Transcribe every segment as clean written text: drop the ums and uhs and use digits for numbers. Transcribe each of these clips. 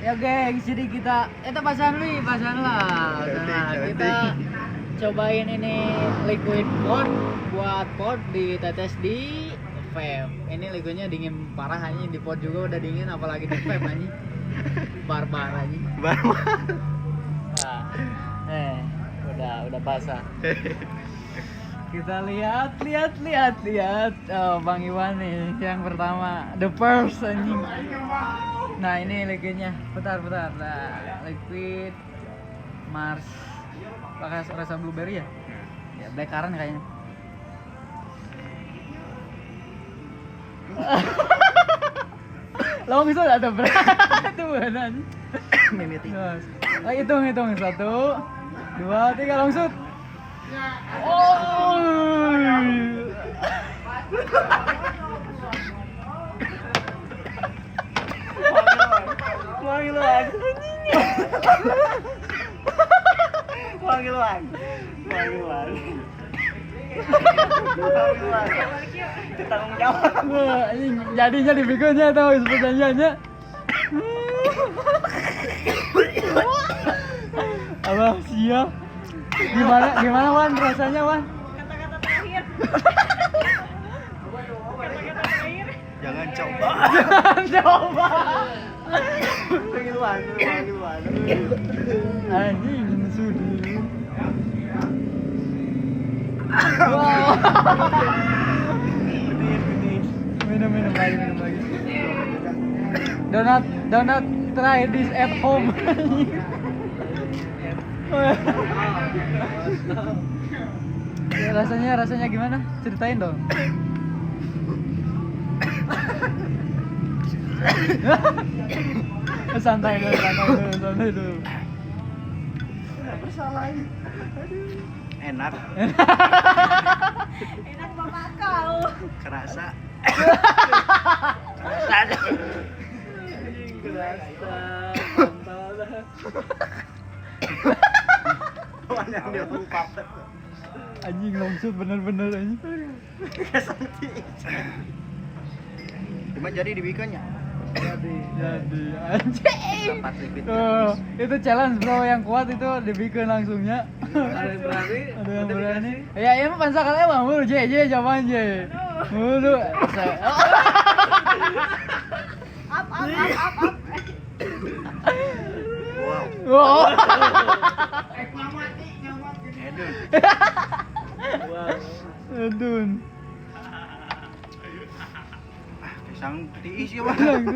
Ya gengs, jadi kita pasan lah. Kita cobain ini liquid pot buat pot ditetes di vape. Ini liquidnya dingin parah anjing, di pot juga udah dingin apalagi di vape anjing. Barbar anjing. Nah, udah basah. Kita lihat. Oh, Bang Iwan nih yang pertama, the first anjing. Nah, ini liquidnya. Bentar. Nah, liquid Mars. Pakai rasa blueberry ya? Ya, blackcurrant kayaknya. Lo bisa ada berapa tuh benar? Mimiti. Nah, hitung 1, 2, 3 langsung. Oh. Wangiluan. Tanggung jawab. Wah, jadinya dibikinnya tau sebutannya. Apa sia? Gimana Wan rasanya Wan? Kata-kata terakhir. Jangan coba. Coba. Wangiluan. Anjing sudah. Wow. Minum lagi. Donat try this at home. Ya, rasanya gimana? Ceritain dong. Santai dulu. Bersalah. Enak. Enak bapak kau. Kerasa. Yang dia lupa. Anjing longsut bener anjing. Cuma jadi dibikinnya. Jadi anjing. Tempat liquid. Itu challenge bro, yang kuat itu dibikin langsungnya. Ada yang berani. Ya emang pansakal emang mulu J jawaban J. Mulu. Up. Wow. Edun. Pisang tiis ya bang.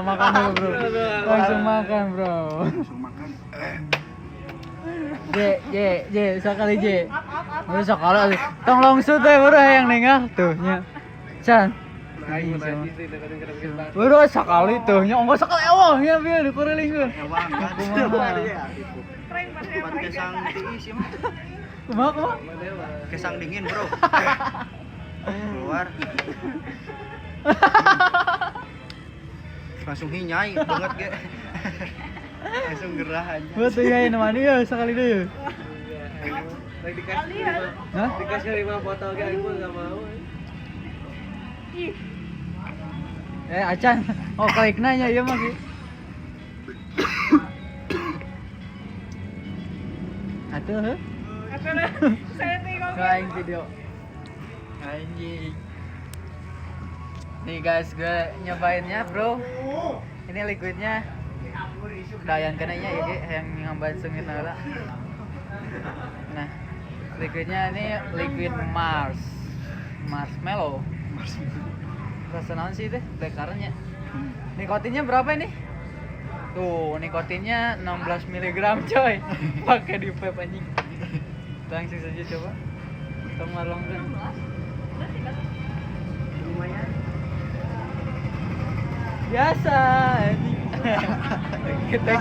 Makan dulu bro. Langsung makan bro. J, sekali J. Udah sekali. Tong longsut deh bro yang nengah tuh nya. Chan. Bro sekali tuh nya, enggak sekali nya biar dikurelingeun. Keren Buat kesang tiis ya mah. Kumaha? Kesang dingin bro. Keluar. Langsung hinyai banget ge. Langsung gerah aja. Betul ya ini mani ya sekali deh ya. Hah? Dikasih 5 botol kayak gue gak mau. Ih, Acan, klik nanya ya mah gitu. Atuh, saya tengok. kain video. Anjing. Nih guys, gue nyobainnya bro. Ini liquidnya. Dayan kenanya ya Ge, yang ngamban sengit nala. Nah, liquidnya ini liquid marshmallow. Rasa naon sih teh? Blackcurrant-nya. Nikotinnya berapa ini? Tuh, nikotinnya 16 mg coy. Pakai di vape anjing. Langsung saja coba. Tong marlong kan. Lumayan. Biasa anjing. Kita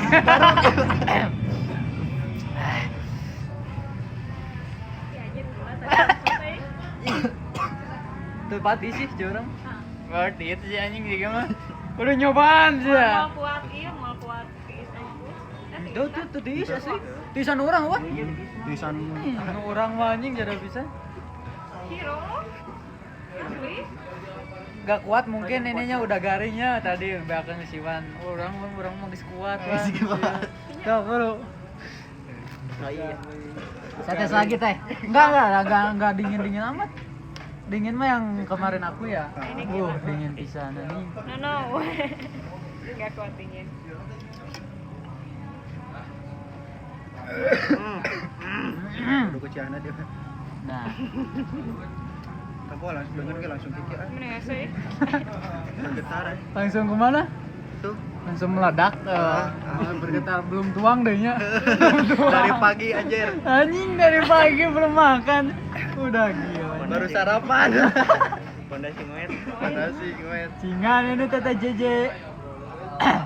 tuh pati sih curang. Ngerti itu sih anjing juga mah. Udah nyobaan sih ya. Mau kuat tiis sama Tuh diis asli. Tisan orang wah. Tulisan Orang mah anjing jadi bisa. Hero. Asli. gak kuat mungkin ininya udah garingnya tadi belakang siwan. Orang mau kuat. Masih kuat. Tuh, bro. Oh iya. Saya tes lagi teh. Enggak dingin amat. Dingin mah yang kemarin aku ya. Dingin pisan nih. No. Gak kuat dingin. Udah keciana dia. Nah, Tapi langsung denger ke langsung kiki ah. Mana ya sih? Bergetar ah. langsung kemana? Tuh. Langsung meledak. Bergetar belum tuang deh nya. Dari pagi anjir. Anjing dari pagi belum makan. Udah gila. Baru sarapan. Pondasi ngoet. Fantasi gue. Cingan ini Tete JJ.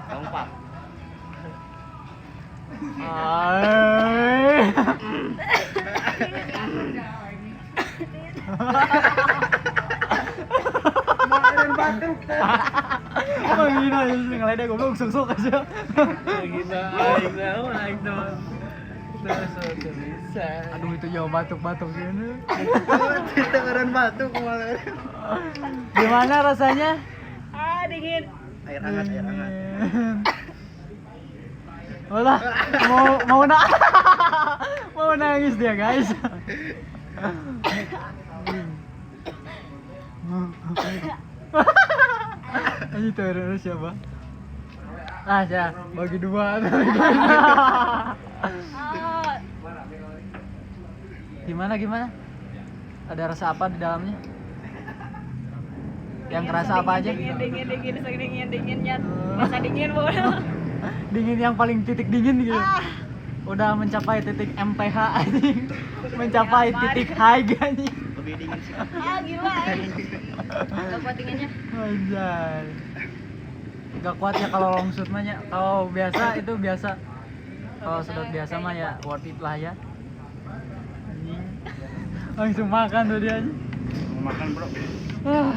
Kompak. Ay. Kemarin batuk. Menghina ya sih ngeledek goblok sok aja. Gila, aing naon. Bisa. Aduh itu jauh batuk-batuk gini. Dengeran batuk kemarin. Gimana rasanya? Dingin. Air hangat, air hangat. Olah, mau nangis dia guys. Ini terus siapa? Ya, bagi dua. Gimana? Ada rasa apa di dalamnya? Yang kerasa apa aja? Dinginnya. Masa dingin boleh. Dingin yang paling titik dingin gitu. Udah mencapai titik MPH anjing. Mencapai titik high anjing. Lebih dingin sih. Gila. Gak kuat dinginnya. Anjay. Gak kuat ya kalau long shoot mah ya. Kalau biasa itu biasa. Kalau sedot biasa mah ya worth it lah ya. Anjing. Langsung makan tuh dia anjing. Mau makan, Bro. Ah.